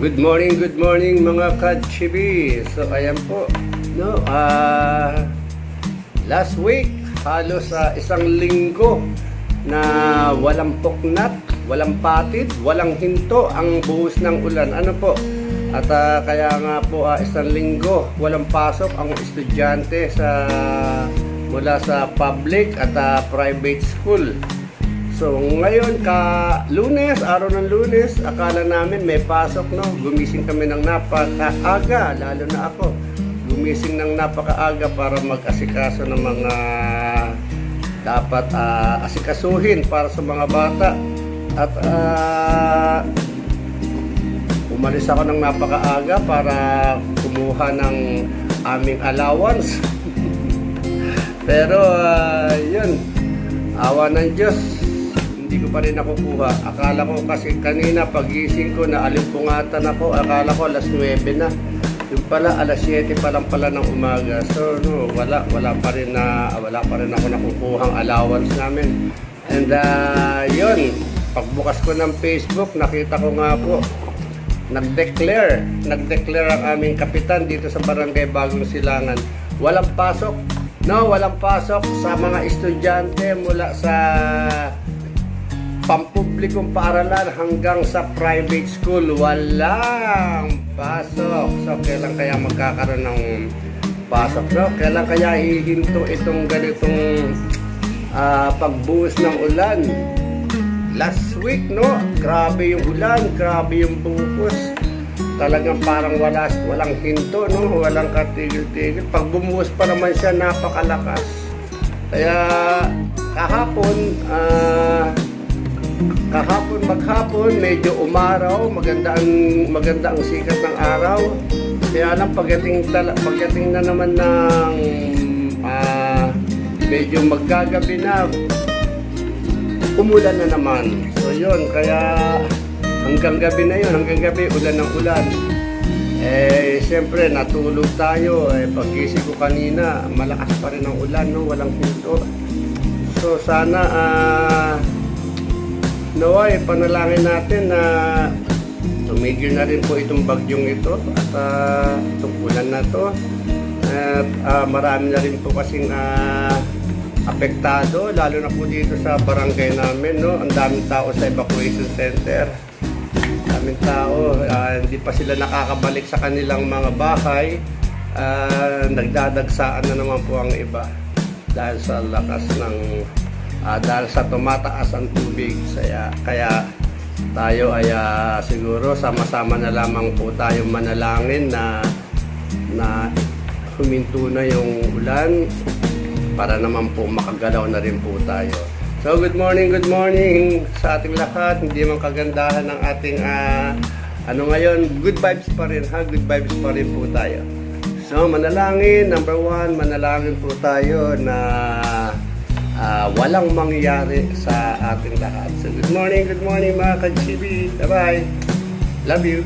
Good morning mga ka-chibi. So ayan po, no, last week halos isang linggo na walang puknat, walang patid, walang hinto ang buhos ng ulan. Ano po? At kaya nga po isang linggo walang pasok ang estudyante mula sa public at private school. So ngayon Lunes, araw ng Lunes, akala namin may pasok, no. Gumising kami ng napakaaga, lalo na ako. Gumising ng napakaaga para mag-asikaso ng mga dapat asikasuhin para sa mga bata. At umalis ako ng napakaaga para kumuha ng aming allowance. Pero yun, awa ng Diyos, hindi ko pa rin nakukuha. Akala ko kasi kanina pagising ko na alimpungatan ako, akala ko alas 9 na. Yung pala alas 7 pa lang pala ng umaga. So no, wala pa rin ako nakukuhang allowance namin. And yun, pagbukas ko ng Facebook, nakita ko nga po nag-declare ang aming kapitan dito sa Barangay Bagong Silangan. Walang pasok. No, walang pasok sa mga estudyante mula sa pampublikong paaralan hanggang sa private school. Walang pasok. So, kailan kaya magkakaroon ng pasok? No? Kailan kaya hihinto itong ganitong pagbuhos ng ulan? Last week, no? Grabe yung ulan, grabe yung buhos. Talagang parang walang hinto, no? Walang katigil-tigil. Pag bumuhos pa naman siya, napakalakas. Kaya maghapon medyo umaraw, maganda ang sikat ng araw. Kaya lang pagdating na naman ng medyo maggagabi na, umulan na naman. So yun, kaya hanggang gabi ulan ng ulan. Siyempre natulog tayo. Paggising ko kanina, malakas pa rin ang ulan, no? Walang hinto. So sana naway panalangin natin na tumigil na rin po itong bagyong ito at itong ulan na to. At marami na rin po kasing apektado, lalo na po dito sa barangay namin, no? Ang daming tao sa evacuation center. Daming tao, hindi pa sila nakakabalik sa kanilang mga bahay. Nagdadagsaan na naman po ang iba dahil sa lakas ng dahil sa tumataas ang tubig. Kaya tayo ay siguro sama-sama na lamang po tayo manalangin na huminto na yung ulan para naman po makagalaw na rin po tayo. So good morning sa ating lahat. Hindi man kagandahan ng ating ngayon, good vibes pa rin, ha? Good vibes pa rin po tayo. So manalangin, number 1, manalangin po tayo na walang mangyayari sa ating lahat. So good morning mga ka-chibi. Bye-bye. Love you.